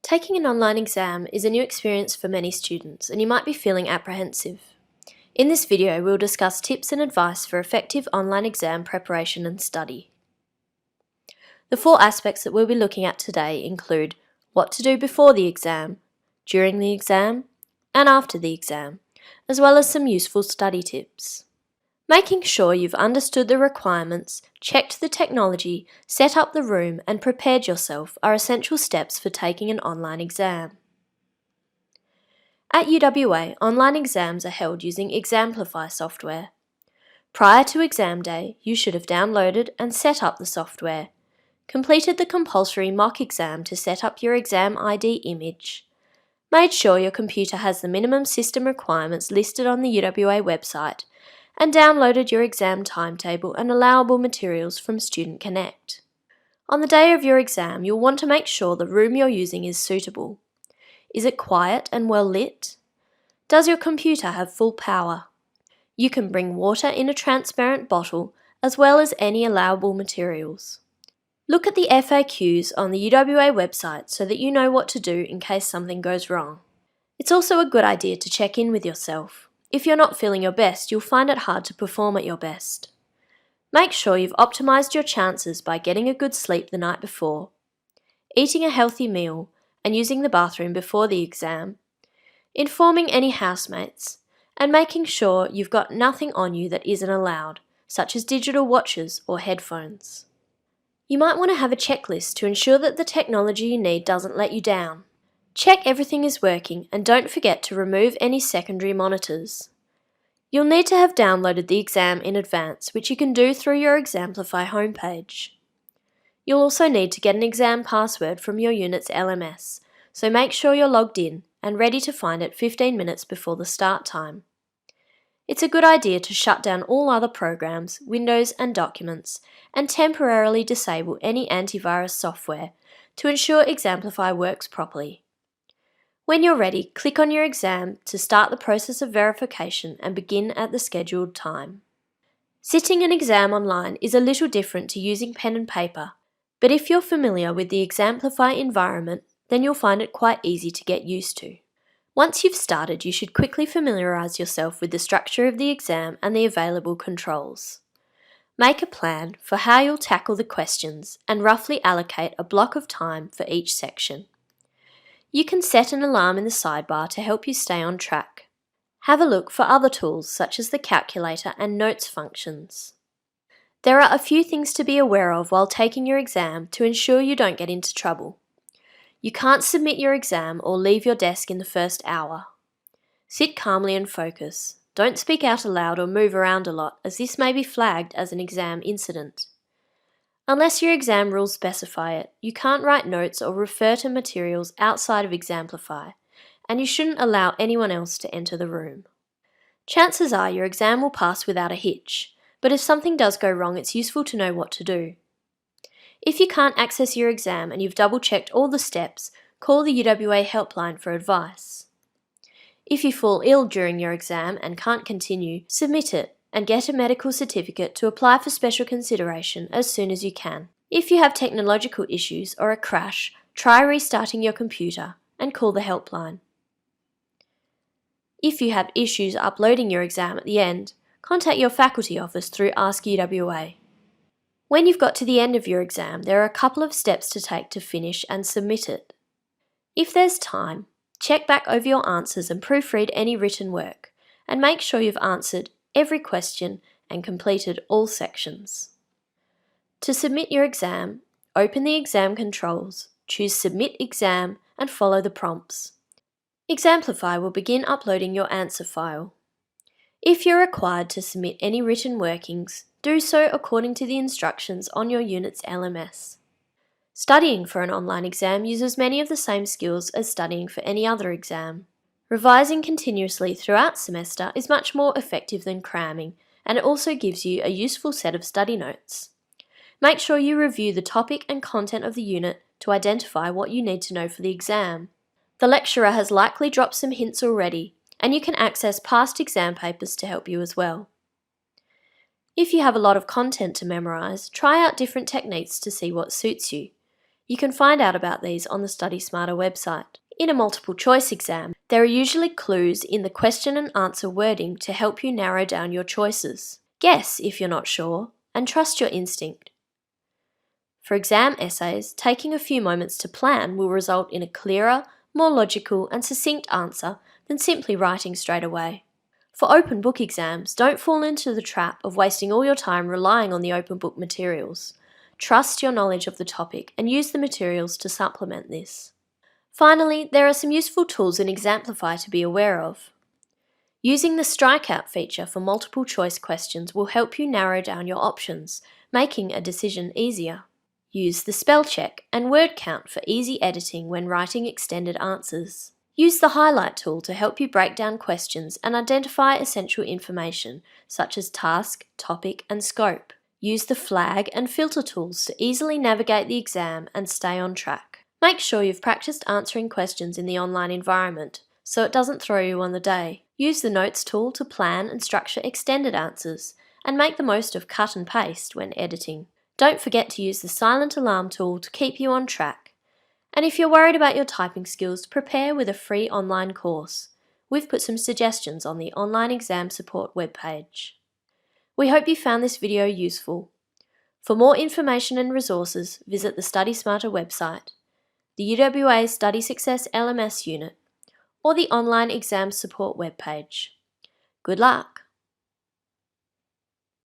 Taking an online exam is a new experience for many students, and you might be feeling apprehensive. In this video, we'll discuss tips and advice for effective online exam preparation and study. The 4 aspects that we'll be looking at today include what to do before the exam, during the exam, and after the exam, as well as some useful study tips. Making sure you've understood the requirements, checked the technology, set up the room and prepared yourself are essential steps for taking an online exam. At UWA, online exams are held using Examplify software. Prior to exam day, you should have downloaded and set up the software, completed the compulsory mock exam to set up your exam ID image, made sure your computer has the minimum system requirements listed on the UWA website, and downloaded your exam timetable and allowable materials from Student Connect. On the day of your exam, you'll want to make sure the room you're using is suitable. Is it quiet and well lit? Does your computer have full power? You can bring water in a transparent bottle as well as any allowable materials. Look at the FAQs on the UWA website so that you know what to do in case something goes wrong. It's also a good idea to check in with yourself. If you're not feeling your best, you'll find it hard to perform at your best. Make sure you've optimised your chances by getting a good sleep the night before, eating a healthy meal, and using the bathroom before the exam, informing any housemates, and making sure you've got nothing on you that isn't allowed, such as digital watches or headphones. You might want to have a checklist to ensure that the technology you need doesn't let you down. Check everything is working and don't forget to remove any secondary monitors. You'll need to have downloaded the exam in advance, which you can do through your Examplify homepage. You'll also need to get an exam password from your unit's LMS, so make sure you're logged in and ready to find it 15 minutes before the start time. It's a good idea to shut down all other programs, windows and documents, and temporarily disable any antivirus software to ensure Examplify works properly. When you're ready, click on your exam to start the process of verification and begin at the scheduled time. Sitting an exam online is a little different to using pen and paper, but if you're familiar with the Examplify environment, then you'll find it quite easy to get used to. Once you've started, you should quickly familiarise yourself with the structure of the exam and the available controls. Make a plan for how you'll tackle the questions and roughly allocate a block of time for each section. You can set an alarm in the sidebar to help you stay on track. Have a look for other tools such as the calculator and notes functions. There are a few things to be aware of while taking your exam to ensure you don't get into trouble. You can't submit your exam or leave your desk in the first hour. Sit calmly and focus. Don't speak out aloud or move around a lot, as this may be flagged as an exam incident. Unless your exam rules specify it, you can't write notes or refer to materials outside of Examplify, and you shouldn't allow anyone else to enter the room. Chances are your exam will pass without a hitch, but if something does go wrong, it's useful to know what to do. If you can't access your exam and you've double-checked all the steps, call the UWA helpline for advice. If you fall ill during your exam and can't continue, submit it and get a medical certificate to apply for special consideration as soon as you can. If you have technological issues or a crash, try restarting your computer and call the helpline. If you have issues uploading your exam at the end, contact your faculty office through Ask UWA. When you've got to the end of your exam, there are a couple of steps to take to finish and submit it. If there's time, check back over your answers and proofread any written work, and make sure you've answered every question and completed all sections. To submit your exam, open the exam controls, choose Submit Exam and follow the prompts. Examplify will begin uploading your answer file. If you're required to submit any written workings, do so according to the instructions on your unit's LMS. Studying for an online exam uses many of the same skills as studying for any other exam. Revising continuously throughout semester is much more effective than cramming, and it also gives you a useful set of study notes. Make sure you review the topic and content of the unit to identify what you need to know for the exam. The lecturer has likely dropped some hints already, and you can access past exam papers to help you as well. If you have a lot of content to memorise, try out different techniques to see what suits you. You can find out about these on the Study Smarter website. In a multiple choice exam, there are usually clues in the question and answer wording to help you narrow down your choices. Guess if you're not sure, and trust your instinct. For exam essays, taking a few moments to plan will result in a clearer, more logical and succinct answer than simply writing straight away. For open book exams, don't fall into the trap of wasting all your time relying on the open book materials. Trust your knowledge of the topic and use the materials to supplement this. Finally, there are some useful tools in Examplify to be aware of. Using the strikeout feature for multiple choice questions will help you narrow down your options, making a decision easier. Use the spell check and word count for easy editing when writing extended answers. Use the highlight tool to help you break down questions and identify essential information such as task, topic and scope. Use the flag and filter tools to easily navigate the exam and stay on track. Make sure you've practiced answering questions in the online environment so it doesn't throw you on the day. Use the notes tool to plan and structure extended answers and make the most of cut and paste when editing. Don't forget to use the silent alarm tool to keep you on track. And if you're worried about your typing skills, prepare with a free online course. We've put some suggestions on the online exam support webpage. We hope you found this video useful. For more information and resources, visit the Study Smarter website, the UWA Study Success LMS unit, or the online exam support webpage. Good luck!